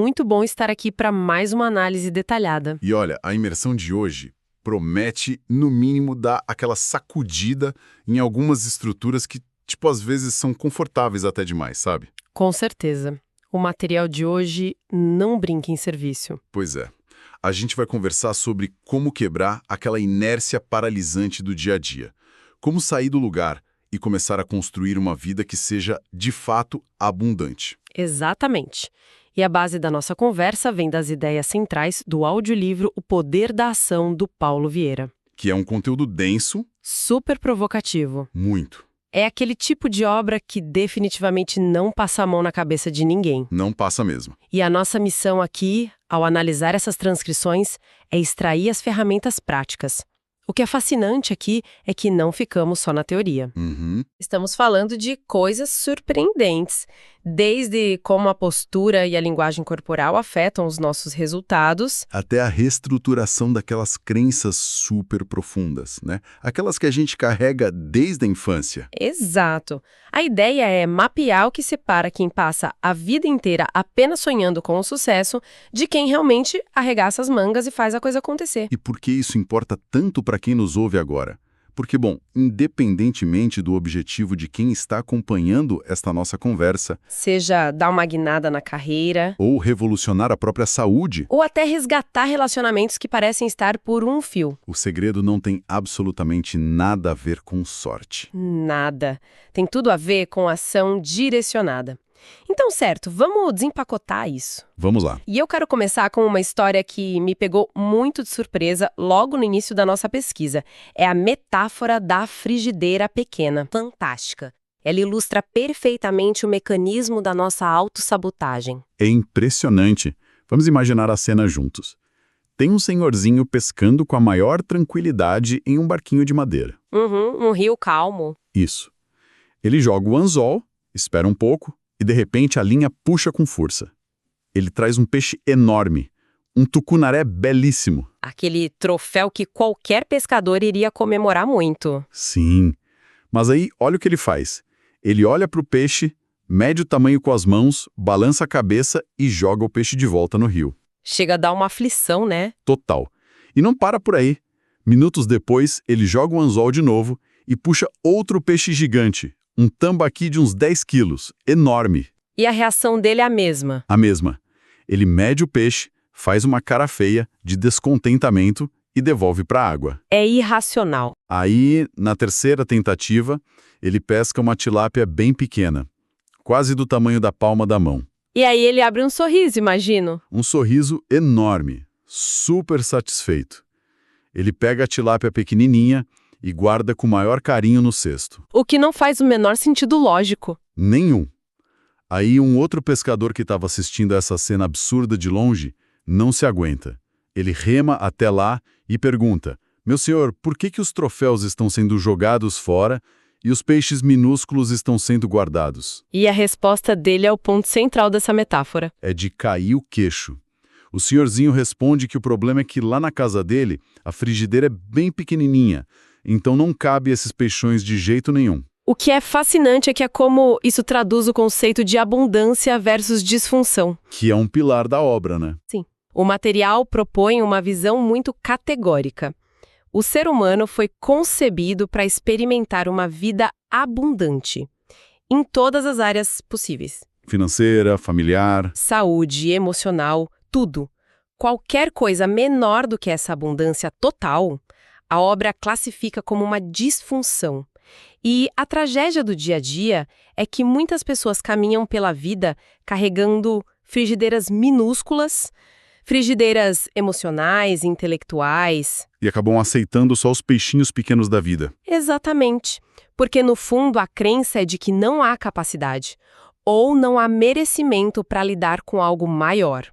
Muito bom estar aqui para mais uma análise detalhada. E olha, a imersão de hoje promete, no mínimo, dar aquela sacudida em algumas estruturas que, às vezes são confortáveis até demais, sabe? Com certeza. O material de hoje não brinca em serviço. Pois é. A gente vai conversar sobre como quebrar aquela inércia paralisante do dia a dia. Como sair do lugar e começar a construir uma vida que seja, de fato, abundante. Exatamente. E a base da nossa conversa vem das ideias centrais do audiolivro O Poder da Ação, do Paulo Vieira. Que é um conteúdo denso. Super provocativo. Muito. É aquele tipo de obra que definitivamente não passa a mão na cabeça de ninguém. Não passa mesmo. E a nossa missão aqui, ao analisar essas transcrições, é extrair as ferramentas práticas. O que é fascinante aqui é que não ficamos só na teoria. Uhum. Estamos falando de coisas surpreendentes, desde como a postura e a linguagem corporal afetam os nossos resultados, Até a reestruturação daquelas crenças super profundas, né? Aquelas que a gente carrega desde a infância. exato. A ideia é mapear o que separa quem passa a vida inteira apenas sonhando com o sucesso de quem realmente arregaça as mangas e faz a coisa acontecer. E por que isso importa tanto para quem nos ouve agora? Porque, bom, independentemente do objetivo de quem está acompanhando esta nossa conversa, Seja dar uma guinada na carreira, ou revolucionar a própria saúde, ou até resgatar relacionamentos que parecem estar por um fio. o segredo não tem absolutamente nada a ver com sorte. Nada. Tem tudo a ver com ação direcionada. Então, certo, vamos desempacotar isso. Vamos lá. E eu quero começar com uma história que me pegou muito de surpresa logo no início da nossa pesquisa. É a metáfora da frigideira pequena. Fantástica. Ela ilustra perfeitamente o mecanismo da nossa autossabotagem. É impressionante. Vamos imaginar a cena juntos. Tem um senhorzinho pescando com a maior tranquilidade em um barquinho de madeira. Um rio calmo. Isso. Ele joga o anzol, espera um pouco e, de repente, a linha puxa com força. Ele traz um peixe enorme, um tucunaré belíssimo. Aquele troféu que qualquer pescador iria comemorar muito. Sim. Mas aí, olha o que ele faz. Ele olha para o peixe, mede o tamanho com as mãos, balança a cabeça e joga o peixe de volta no rio. Chega a dar uma aflição, né? Total. E não para por aí. Minutos depois, ele joga o anzol de novo e puxa outro peixe gigante, um tambaqui de uns 10 quilos, enorme. E a reação dele é a mesma. A mesma. Ele mede o peixe, faz uma cara feia, de descontentamento e devolve para a água. É irracional. Aí, na terceira tentativa, ele pesca uma tilápia bem pequena, quase do tamanho da palma da mão. E aí ele abre um sorriso, imagino. Um sorriso enorme, super satisfeito. Ele pega a tilápia pequenininha e guarda com o maior carinho no cesto. O que não faz o menor sentido lógico. Nenhum. Aí um outro pescador que estava assistindo a essa cena absurda de longe não se aguenta. Ele rema até lá e pergunta: "Meu senhor, por que os troféus estão sendo jogados fora e os peixes minúsculos estão sendo guardados?" E a resposta dele é o ponto central dessa metáfora. É de cair o queixo. O senhorzinho responde que o problema é que lá na casa dele a frigideira é bem pequenininha, então não cabe esses peixões de jeito nenhum. O que é fascinante é que é como isso traduz o conceito de abundância versus disfunção. Que é um pilar da obra, né? Sim. O material propõe uma visão muito categórica. O ser humano foi concebido para experimentar uma vida abundante, em todas as áreas possíveis. Financeira, familiar. Saúde, emocional, tudo. Qualquer coisa menor do que essa abundância total, a obra classifica como uma disfunção. E a tragédia do dia a dia é que muitas pessoas caminham pela vida carregando frigideiras minúsculas, frigideiras emocionais, intelectuais. E acabam aceitando só os peixinhos pequenos da vida. Exatamente. Porque, no fundo, a crença é de que não há capacidade ou não há merecimento para lidar com algo maior.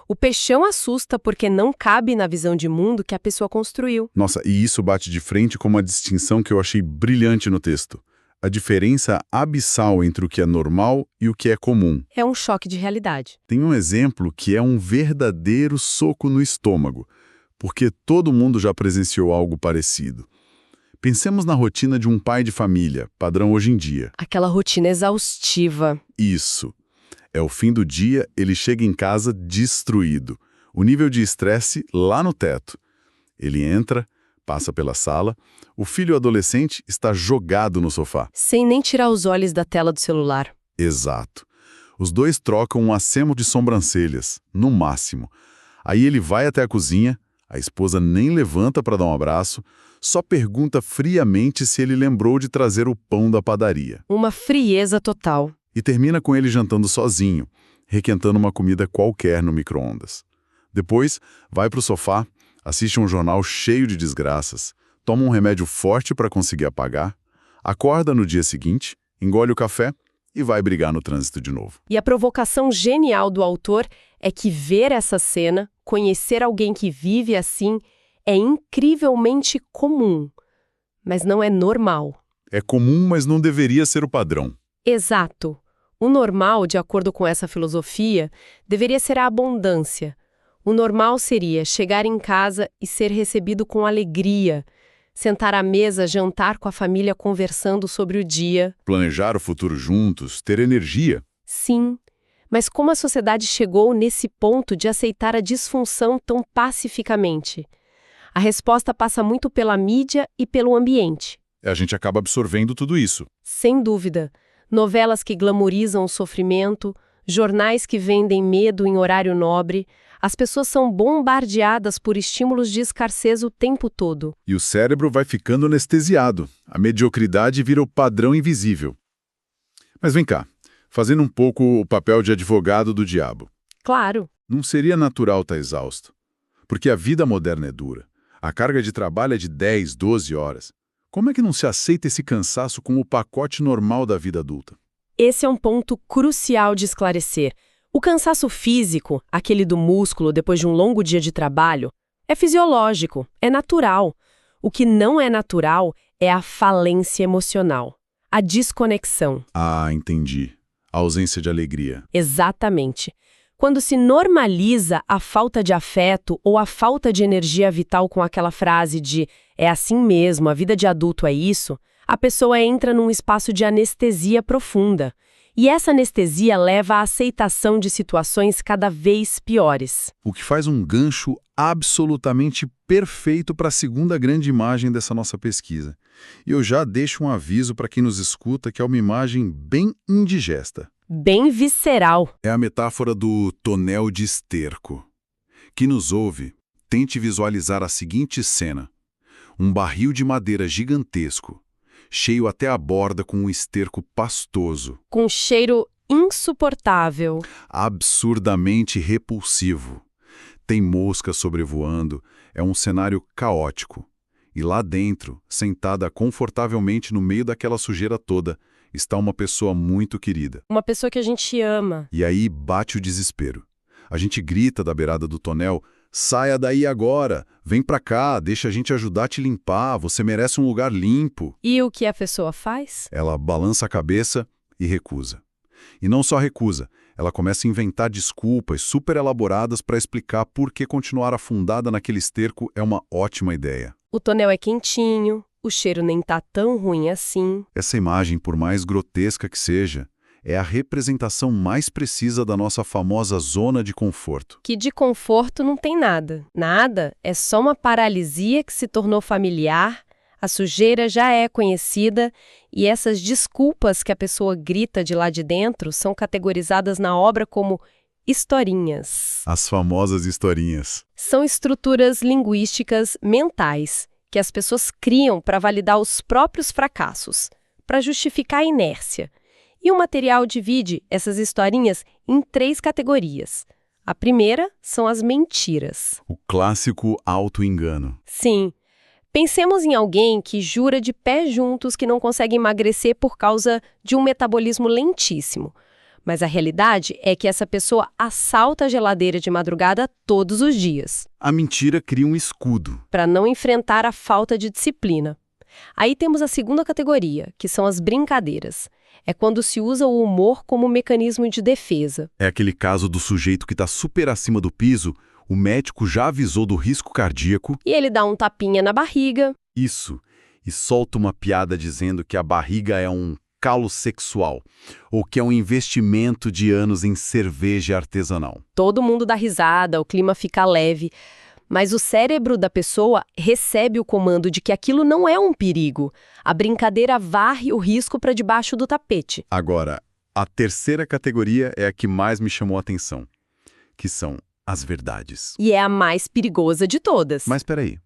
O peixão assusta porque não cabe na visão de mundo que a pessoa construiu. Nossa, e isso bate de frente com uma distinção que eu achei brilhante no texto. A diferença abissal entre o que é normal e o que é comum. É um choque de realidade. Tem um exemplo que é um verdadeiro soco no estômago, porque todo mundo já presenciou algo parecido. Pensemos na rotina de um pai de família, padrão hoje em dia. Aquela rotina exaustiva. Isso. É o fim do dia, ele chega em casa destruído. O nível de estresse lá no teto. Ele entra, passa pela sala, o filho adolescente está jogado no sofá. Sem nem tirar os olhos da tela do celular. Exato. Os dois trocam um aceno de sobrancelhas, no máximo. Aí ele vai até a cozinha, a esposa nem levanta para dar um abraço, só pergunta friamente se ele lembrou de trazer o pão da padaria. Uma frieza total. E termina com ele jantando sozinho, requentando uma comida qualquer no micro-ondas. Depois, vai para o sofá, assiste um jornal cheio de desgraças, toma um remédio forte para conseguir apagar, acorda no dia seguinte, engole o café e vai brigar no trânsito de novo. E a provocação genial do autor é que ver essa cena, conhecer alguém que vive assim, é incrivelmente comum, mas não é normal. É comum, mas não deveria ser o padrão. Exato. O normal, de acordo com essa filosofia, deveria ser a abundância. O normal seria chegar em casa e ser recebido com alegria, sentar à mesa, jantar com a família conversando sobre o dia. Planejar o futuro juntos, ter energia. Sim, mas como a sociedade chegou nesse ponto de aceitar a disfunção tão pacificamente? A resposta passa muito pela mídia e pelo ambiente. A gente acaba absorvendo tudo isso. Sem dúvida. Novelas que glamorizam o sofrimento, jornais que vendem medo em horário nobre. As pessoas são bombardeadas por estímulos de escassez o tempo todo. E o cérebro vai ficando anestesiado. A mediocridade vira o padrão invisível. Mas vem cá, fazendo um pouco o papel de advogado do diabo. Claro. Não seria natural estar exausto. Porque a vida moderna é dura. A carga de trabalho é de 10, 12 horas. Como é que não se aceita esse cansaço como o pacote normal da vida adulta? Esse é um ponto crucial de esclarecer. O cansaço físico, aquele do músculo depois de um longo dia de trabalho, é fisiológico, é natural. O que não é natural é a falência emocional, a desconexão. Ah, entendi. A ausência de alegria. Exatamente. Quando se normaliza a falta de afeto ou a falta de energia vital com aquela frase de "é assim mesmo, a vida de adulto é isso", a pessoa entra num espaço de anestesia profunda. E essa anestesia leva à aceitação de situações cada vez piores. O que faz um gancho absolutamente perfeito para a segunda grande imagem dessa nossa pesquisa. E eu já deixo um aviso para quem nos escuta que é uma imagem bem indigesta. Bem visceral. É a metáfora do tonel de esterco. Quem nos ouve, tente visualizar a seguinte cena. Um barril de madeira gigantesco, cheio até a borda com um esterco pastoso. Com um cheiro insuportável. Absurdamente repulsivo. Tem moscas sobrevoando, é um cenário caótico. E lá dentro, sentada confortavelmente no meio daquela sujeira toda, está uma pessoa muito querida. Uma pessoa que a gente ama. E aí bate o desespero. A gente grita da beirada do tonel: "Saia daí agora! Vem pra cá, deixa a gente ajudar a te limpar, você merece um lugar limpo." E o que a pessoa faz? Ela balança a cabeça e recusa. E não só recusa, ela começa a inventar desculpas super elaboradas para explicar por que continuar afundada naquele esterco é uma ótima ideia. O tonel é quentinho, o cheiro nem tá tão ruim assim. Essa imagem, por mais grotesca que seja, é a representação mais precisa da nossa famosa zona de conforto. Que de conforto não tem nada. Nada, é só uma paralisia que se tornou familiar, a sujeira já é conhecida e essas desculpas que a pessoa grita de lá de dentro são categorizadas na obra como historinhas. As famosas historinhas. São estruturas linguísticas mentais que as pessoas criam para validar os próprios fracassos, para justificar a inércia. E o material divide essas historinhas em 3 categorias. A primeira são as mentiras. O clássico auto-engano. Sim. Pensemos em alguém que jura de pé juntos que não consegue emagrecer por causa de um metabolismo lentíssimo. Mas a realidade é que essa pessoa assalta a geladeira de madrugada todos os dias. A mentira cria um escudo. Para não enfrentar a falta de disciplina. Aí temos a segunda categoria, que são as brincadeiras. É quando se usa o humor como mecanismo de defesa. É aquele caso do sujeito que está super acima do piso, o médico já avisou do risco cardíaco. E ele dá um tapinha na barriga. Isso. E solta uma piada dizendo que a barriga é um calo sexual, ou que é um investimento de anos em cerveja artesanal. Todo mundo dá risada, o clima fica leve, mas o cérebro da pessoa recebe o comando de que aquilo não é um perigo. A brincadeira varre o risco para debaixo do tapete. Agora, a terceira categoria é a que mais me chamou a atenção, que são as verdades. E é a mais perigosa de todas. Mas peraí,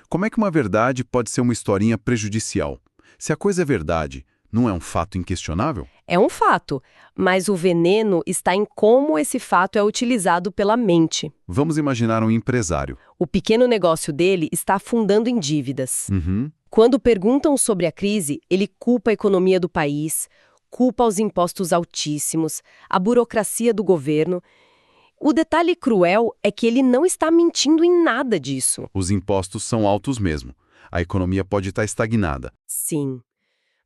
como é que uma verdade pode ser uma historinha prejudicial? Se a coisa é verdade, não é um fato inquestionável? É um fato, mas o veneno está em como esse fato é utilizado pela mente. Vamos imaginar um empresário. O pequeno negócio dele está afundando em dívidas. Quando perguntam sobre a crise, ele culpa a economia do país, culpa os impostos altíssimos, a burocracia do governo. O detalhe cruel é que ele não está mentindo em nada disso. Os impostos são altos mesmo. A economia pode estar estagnada. Sim.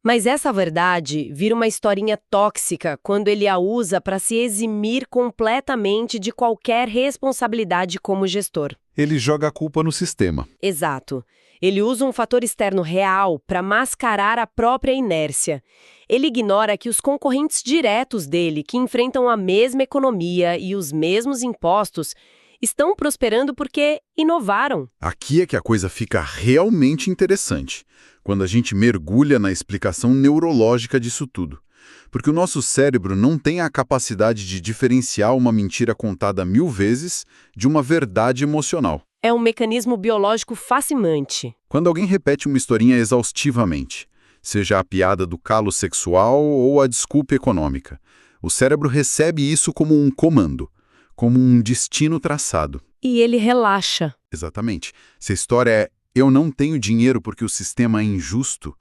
Mas essa verdade vira uma historinha tóxica quando ele a usa para se eximir completamente de qualquer responsabilidade como gestor. Ele joga a culpa no sistema. Exato. Ele usa um fator externo real para mascarar a própria inércia. Ele ignora que os concorrentes diretos dele, que enfrentam a mesma economia e os mesmos impostos, estão prosperando porque inovaram. Aqui é que a coisa fica realmente interessante, quando a gente mergulha na explicação neurológica disso tudo. Porque o nosso cérebro não tem a capacidade de diferenciar uma mentira contada 1000 vezes de uma verdade emocional. É um mecanismo biológico fascinante. Quando alguém repete uma historinha exaustivamente, seja a piada do calo sexual ou a desculpa econômica, o cérebro recebe isso como um comando, como um destino traçado. E ele relaxa. Exatamente. Se a história é "eu não tenho dinheiro porque o sistema é injusto",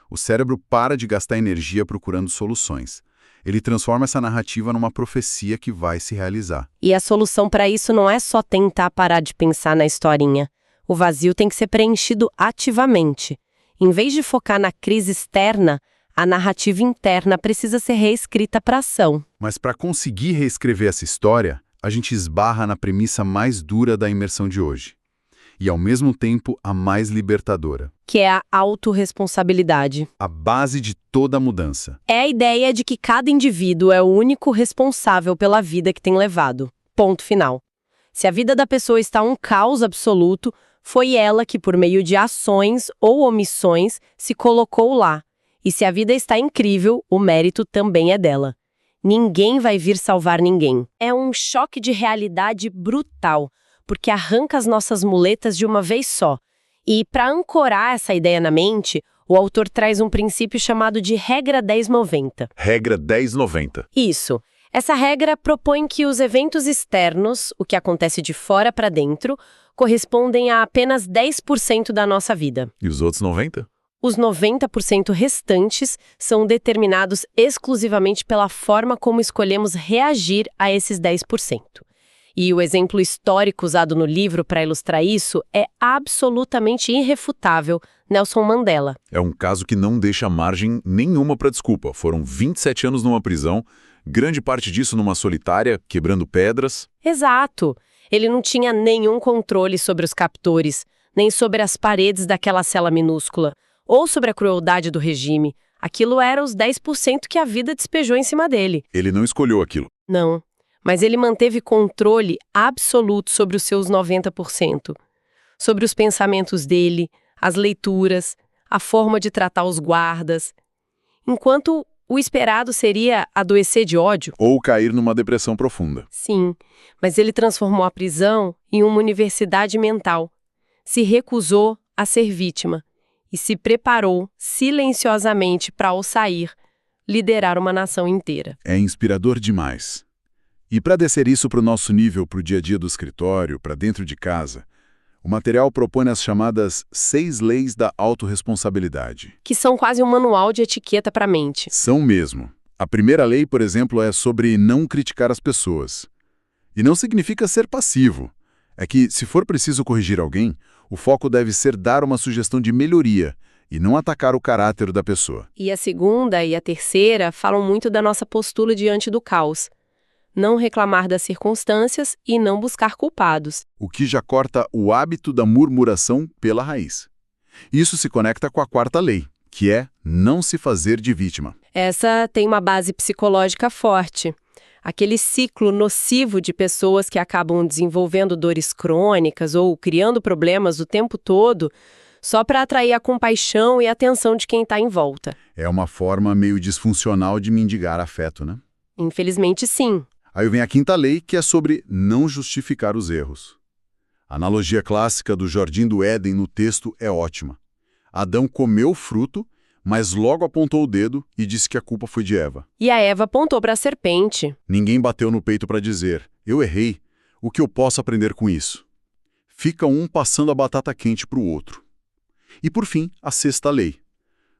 o cérebro para de gastar energia procurando soluções. Ele transforma essa narrativa numa profecia que vai se realizar. E a solução para isso não é só tentar parar de pensar na historinha. O vazio tem que ser preenchido ativamente. Em vez de focar na crise externa, a narrativa interna precisa ser reescrita para ação. Mas para conseguir reescrever essa história, a gente esbarra na premissa mais dura da imersão de hoje. E, ao mesmo tempo, a mais libertadora. Que é a autorresponsabilidade. A base de toda a mudança. É a ideia de que cada indivíduo é o único responsável pela vida que tem levado. Ponto final. Se a vida da pessoa está um caos absoluto, foi ela que, por meio de ações ou omissões, se colocou lá. E se a vida está incrível, o mérito também é dela. Ninguém vai vir salvar ninguém. É um choque de realidade brutal, porque arranca as nossas muletas de uma vez só. E, para ancorar essa ideia na mente, o autor traz um princípio chamado de regra 10-90. Regra 10-90. Isso. Essa regra propõe que os eventos externos, o que acontece de fora para dentro, correspondem a apenas 10% da nossa vida. E os outros 90%? Os 90% restantes são determinados exclusivamente pela forma como escolhemos reagir a esses 10%. E o exemplo histórico usado no livro para ilustrar isso é absolutamente irrefutável: Nelson Mandela. É um caso que não deixa margem nenhuma para desculpa. Foram 27 anos numa prisão, grande parte disso numa solitária, quebrando pedras. Exato. Ele não tinha nenhum controle sobre os captores, nem sobre as paredes daquela cela minúscula, ou sobre a crueldade do regime. Aquilo era os 10% que a vida despejou em cima dele. Ele não escolheu aquilo. Não. Mas ele manteve controle absoluto sobre os seus 90%. Sobre os pensamentos dele, as leituras, a forma de tratar os guardas. Enquanto o esperado seria adoecer de ódio. Ou cair numa depressão profunda. Sim, mas ele transformou a prisão em uma universidade mental. Se recusou a ser vítima e se preparou silenciosamente para, ao sair, liderar uma nação inteira. É inspirador demais. E para descer isso para o nosso nível, para o dia a dia do escritório, para dentro de casa, o material propõe as chamadas 6 leis da autorresponsabilidade. Que são quase um manual de etiqueta para a mente. São mesmo. A primeira lei, por exemplo, é sobre não criticar as pessoas. E não significa ser passivo. É que, se for preciso corrigir alguém, o foco deve ser dar uma sugestão de melhoria e não atacar o caráter da pessoa. E a segunda e a terceira falam muito da nossa postura diante do caos. Não reclamar das circunstâncias e não buscar culpados. O que já corta o hábito da murmuração pela raiz. Isso se conecta com a quarta lei, que é não se fazer de vítima. Essa tem uma base psicológica forte. Aquele ciclo nocivo de pessoas que acabam desenvolvendo dores crônicas ou criando problemas o tempo todo só para atrair a compaixão e a atenção de quem está em volta. É uma forma meio disfuncional de mendigar afeto, né? Infelizmente, sim. Aí vem a quinta lei, que é sobre não justificar os erros. A analogia clássica do Jardim do Éden no texto é ótima. Adão comeu o fruto, mas logo apontou o dedo e disse que a culpa foi de Eva. E a Eva apontou para a serpente. Ninguém bateu no peito para dizer, eu errei, o que eu posso aprender com isso? Fica um passando a batata quente para o outro. E por fim, a sexta lei.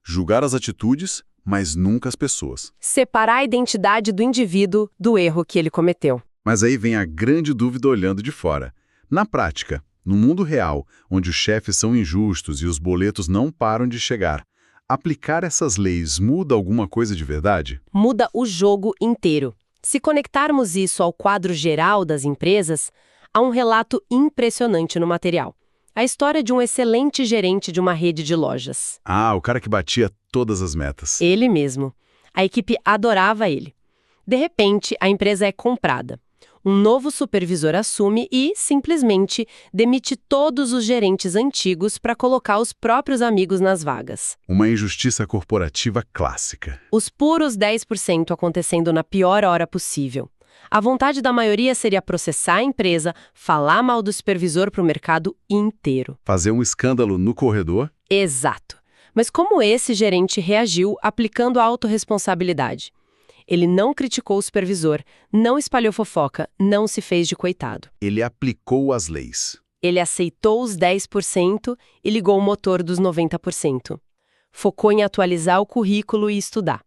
Julgar as atitudes, mas nunca as pessoas. Separar a identidade do indivíduo do erro que ele cometeu. Mas aí vem a grande dúvida olhando de fora. Na prática, no mundo real, onde os chefes são injustos e os boletos não param de chegar, aplicar essas leis muda alguma coisa de verdade? Muda o jogo inteiro. Se conectarmos isso ao quadro geral das empresas, há um relato impressionante no material. A história de um excelente gerente de uma rede de lojas. Ah, o cara que batia todas as metas. Ele mesmo. A equipe adorava ele. De repente, a empresa é comprada. Um novo supervisor assume e, simplesmente, demite todos os gerentes antigos para colocar os próprios amigos nas vagas. Uma injustiça corporativa clássica. Os puros 10% acontecendo na pior hora possível. A vontade da maioria seria processar a empresa, falar mal do supervisor para o mercado inteiro. Fazer um escândalo no corredor? Exato. Mas como esse gerente reagiu aplicando a autorresponsabilidade? Ele não criticou o supervisor, não espalhou fofoca, não se fez de coitado. Ele aplicou as leis. Ele aceitou os 10% e ligou o motor dos 90%. Focou em atualizar o currículo e estudar.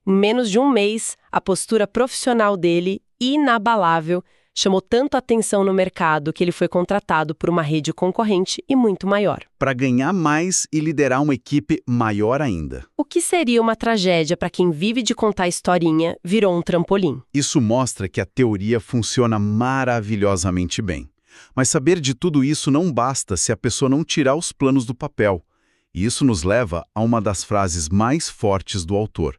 Em menos de um mês, a postura profissional dele, inabalável, chamou tanto atenção no mercado que ele foi contratado por uma rede concorrente e muito maior. Para ganhar mais e liderar uma equipe maior ainda. O que seria uma tragédia para quem vive de contar historinha virou um trampolim. Isso mostra que a teoria funciona maravilhosamente bem. Mas saber de tudo isso não basta se a pessoa não tirar os planos do papel. E isso nos leva a uma das frases mais fortes do autor.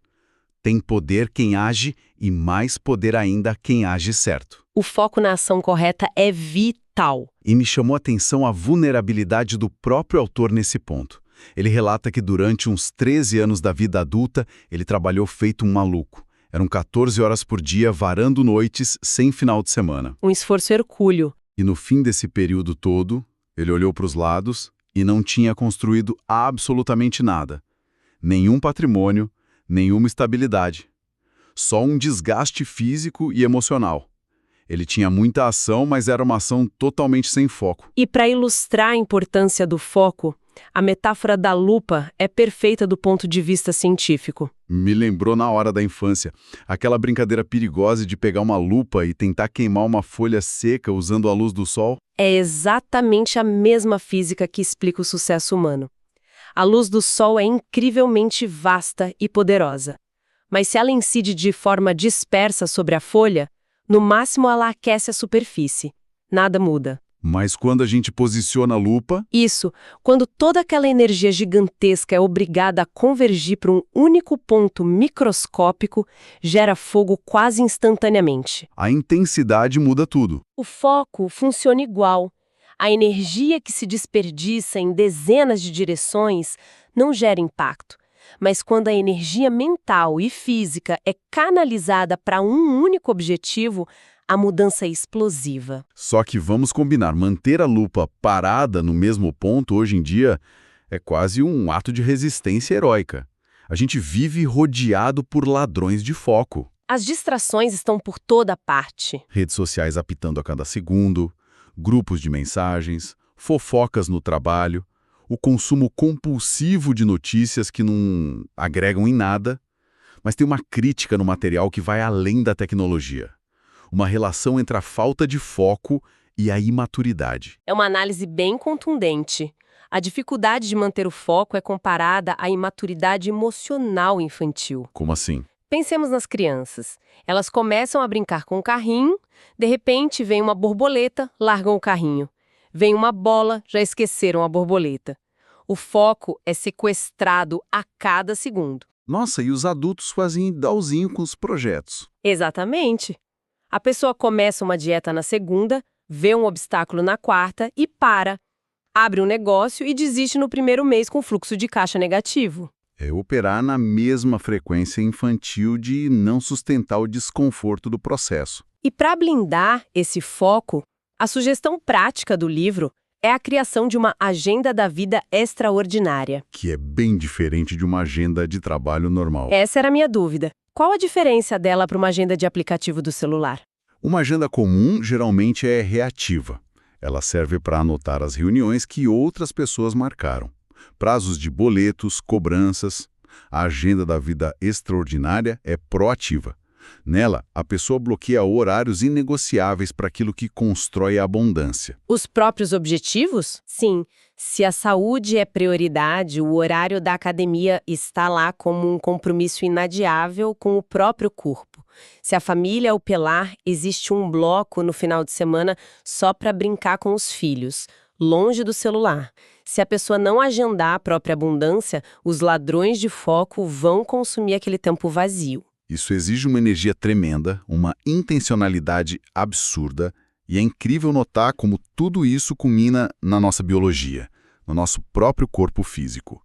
Tem poder quem age e mais poder ainda quem age certo. O foco na ação correta é vital. E me chamou a atenção a vulnerabilidade do próprio autor nesse ponto. Ele relata que durante uns 13 anos da vida adulta, ele trabalhou feito um maluco. Eram 14 horas por dia, varando noites, sem final de semana. Um esforço hercúleo. E no fim desse período todo, ele olhou para os lados e não tinha construído absolutamente nada. Nenhum patrimônio, nenhuma estabilidade. Só um desgaste físico e emocional. Ele tinha muita ação, mas era uma ação totalmente sem foco. E para ilustrar a importância do foco, a metáfora da lupa é perfeita do ponto de vista científico. Me lembrou na hora da infância, aquela brincadeira perigosa de pegar uma lupa e tentar queimar uma folha seca usando a luz do sol. É exatamente a mesma física que explica o sucesso humano. A luz do sol é incrivelmente vasta e poderosa. Mas se ela incide de forma dispersa sobre a folha, no máximo ela aquece a superfície. Nada muda. Mas quando a gente posiciona a lupa... Isso, quando toda aquela energia gigantesca é obrigada a convergir para um único ponto microscópico, gera fogo quase instantaneamente. A intensidade muda tudo. O foco funciona igual. A energia que se desperdiça em dezenas de direções não gera impacto. Mas quando a energia mental e física é canalizada para um único objetivo, a mudança é explosiva. Só que vamos combinar, manter a lupa parada no mesmo ponto hoje em dia é quase um ato de resistência heróica. A gente vive rodeado por ladrões de foco. As distrações estão por toda parte. Redes sociais apitando a cada segundo, grupos de mensagens, fofocas no trabalho, o consumo compulsivo de notícias que não agregam em nada, mas tem uma crítica no material que vai além da tecnologia. Uma relação entre a falta de foco e a imaturidade. É uma análise bem contundente. A dificuldade de manter o foco é comparada à imaturidade emocional infantil. Como assim? Pensemos nas crianças. Elas começam a brincar com o carrinho, de repente vem uma borboleta, largam o carrinho. Vem uma bola, já esqueceram a borboleta. O foco é sequestrado a cada segundo. Nossa, e os adultos fazem idalzinho com os projetos. Exatamente. A pessoa começa uma dieta na segunda, vê um obstáculo na quarta e para. Abre um negócio e desiste no primeiro mês com fluxo de caixa negativo. É operar na mesma frequência infantil de não sustentar o desconforto do processo. E para blindar esse foco, a sugestão prática do livro é a criação de uma agenda da vida extraordinária. Que é bem diferente de uma agenda de trabalho normal. Essa era a minha dúvida. Qual a diferença dela para uma agenda de aplicativo do celular? Uma agenda comum geralmente é reativa. Ela serve para anotar as reuniões que outras pessoas marcaram, prazos de boletos, cobranças. A agenda da vida extraordinária é proativa. Nela, a pessoa bloqueia horários inegociáveis para aquilo que constrói a abundância. Os próprios objetivos? Sim. Se a saúde é prioridade, o horário da academia está lá como um compromisso inadiável com o próprio corpo. Se a família é o pilar, existe um bloco no final de semana só para brincar com os filhos, longe do celular. Se a pessoa não agendar a própria abundância, os ladrões de foco vão consumir aquele tempo vazio. Isso exige uma energia tremenda, uma intencionalidade absurda, e é incrível notar como tudo isso culmina na nossa biologia, no nosso próprio corpo físico.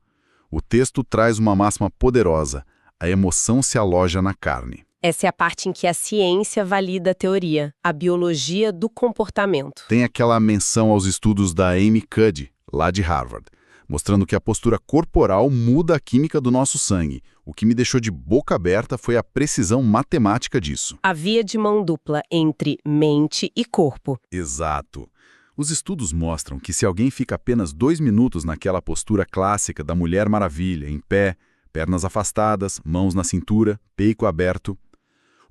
O texto traz uma máxima poderosa: a emoção se aloja na carne. Essa é a parte em que a ciência valida a teoria, a biologia do comportamento. Tem aquela menção aos estudos da Amy Cuddy, lá de Harvard, mostrando que a postura corporal muda a química do nosso sangue. O que me deixou de boca aberta foi a precisão matemática disso. A via de mão dupla entre mente e corpo. Exato. Os estudos mostram que se alguém fica apenas 2 minutos naquela postura clássica da Mulher Maravilha, em pé, pernas afastadas, mãos na cintura, peito aberto,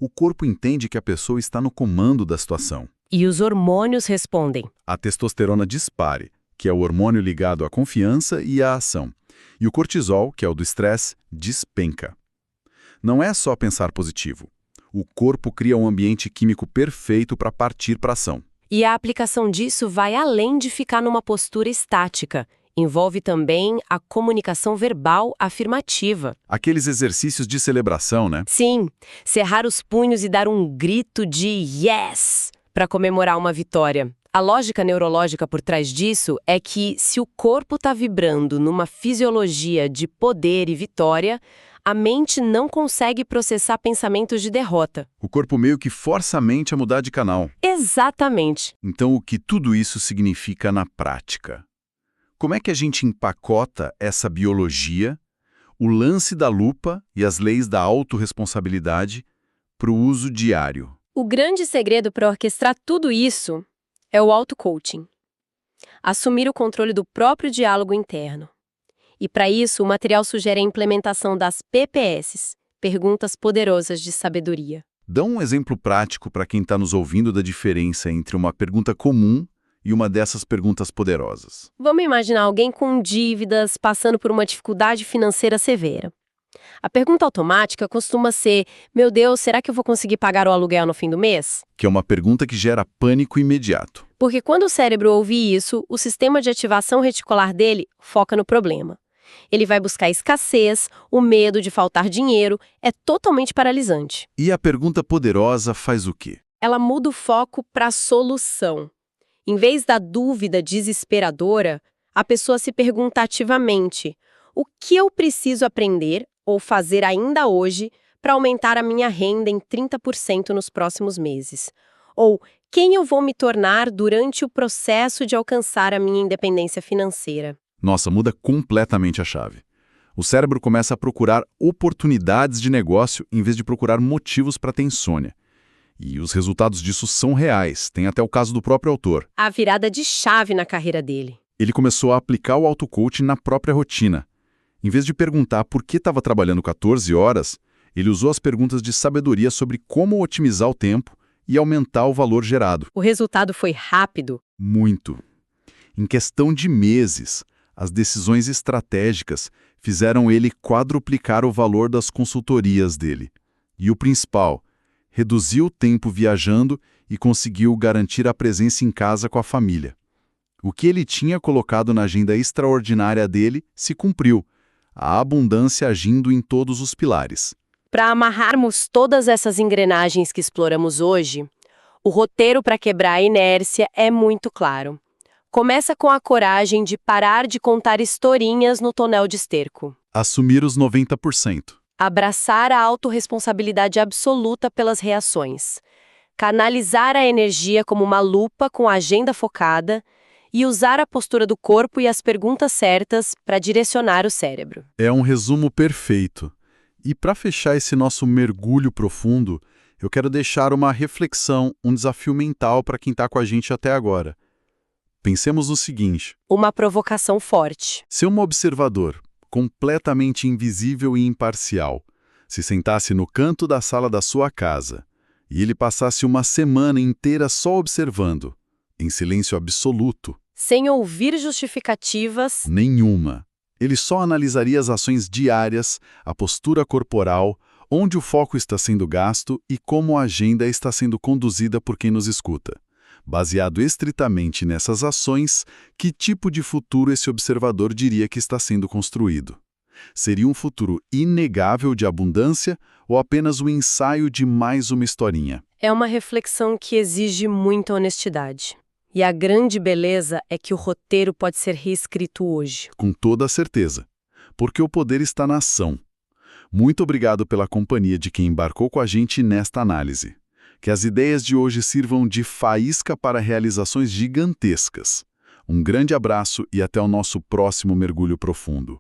o corpo entende que a pessoa está no comando da situação. E os hormônios respondem. A testosterona dispare, que é o hormônio ligado à confiança e à ação. E o cortisol, que é o do estresse, despenca. Não é só pensar positivo. O corpo cria um ambiente químico perfeito para partir para a ação. E a aplicação disso vai além de ficar numa postura estática. Envolve também a comunicação verbal afirmativa. Aqueles exercícios de celebração, né? Sim, cerrar os punhos e dar um grito de yes para comemorar uma vitória. A lógica neurológica por trás disso é que, se o corpo está vibrando numa fisiologia de poder e vitória, a mente não consegue processar pensamentos de derrota. O corpo meio que força a mente a mudar de canal. Exatamente. Então, o que tudo isso significa na prática? Como é que a gente empacota essa biologia, o lance da lupa e as leis da autorresponsabilidade para o uso diário? O grande segredo para orquestrar tudo isso é o auto-coaching. Assumir o controle do próprio diálogo interno. E para isso, o material sugere a implementação das PPS, Perguntas Poderosas de Sabedoria. Dá um exemplo prático para quem está nos ouvindo da diferença entre uma pergunta comum e uma dessas perguntas poderosas. Vamos imaginar alguém com dívidas, passando por uma dificuldade financeira severa. A pergunta automática costuma ser: meu Deus, será que eu vou conseguir pagar o aluguel no fim do mês? Que é uma pergunta que gera pânico imediato. Porque quando o cérebro ouve isso, o sistema de ativação reticular dele foca no problema. Ele vai buscar escassez, o medo de faltar dinheiro, é totalmente paralisante. E a pergunta poderosa faz o quê? Ela muda o foco para a solução. Em vez da dúvida desesperadora, a pessoa se pergunta ativamente: o que eu preciso aprender ou fazer ainda hoje para aumentar a minha renda em 30% nos próximos meses? Ou quem eu vou me tornar durante o processo de alcançar a minha independência financeira? Nossa, muda completamente a chave. O cérebro começa a procurar oportunidades de negócio em vez de procurar motivos para ter insônia. E os resultados disso são reais, tem até o caso do próprio autor. A virada de chave na carreira dele. Ele começou a aplicar o auto-coaching na própria rotina. Em vez de perguntar por que estava trabalhando 14 horas, ele usou as perguntas de sabedoria sobre como otimizar o tempo e aumentar o valor gerado. O resultado foi rápido. Muito. Em questão de meses, as decisões estratégicas fizeram ele quadruplicar o valor das consultorias dele. E o principal, reduziu o tempo viajando e conseguiu garantir a presença em casa com a família. O que ele tinha colocado na agenda extraordinária dele se cumpriu. a abundância agindo em todos os pilares. Para amarrarmos todas essas engrenagens que exploramos hoje, o roteiro para quebrar a inércia é muito claro. Começa com a coragem de parar de contar historinhas no tonel de esterco. Assumir os 90%. Abraçar a autorresponsabilidade absoluta pelas reações. Canalizar a energia como uma lupa com a agenda focada e usar a postura do corpo e as perguntas certas para direcionar o cérebro. É um resumo perfeito. E para fechar esse nosso mergulho profundo, eu quero deixar uma reflexão, um desafio mental para quem está com a gente até agora. Pensemos no seguinte: Uma provocação forte. se um observador, completamente invisível e imparcial, se sentasse no canto da sala da sua casa e ele passasse uma semana inteira só observando, em silêncio absoluto, Sem ouvir justificativas, nenhuma, ele só analisaria as ações diárias, a postura corporal, onde o foco está sendo gasto e como a agenda está sendo conduzida por quem nos escuta. Baseado estritamente nessas ações, que tipo de futuro esse observador diria que está sendo construído? Seria um futuro inegável de abundância ou apenas um ensaio de mais uma historinha? é uma reflexão que exige muita honestidade. E a grande beleza é que o roteiro pode ser reescrito hoje. Com toda a certeza. Porque o poder está na ação. Muito obrigado pela companhia de quem embarcou com a gente nesta análise. Que as ideias de hoje sirvam de faísca para realizações gigantescas. Um grande abraço e até o nosso próximo mergulho profundo.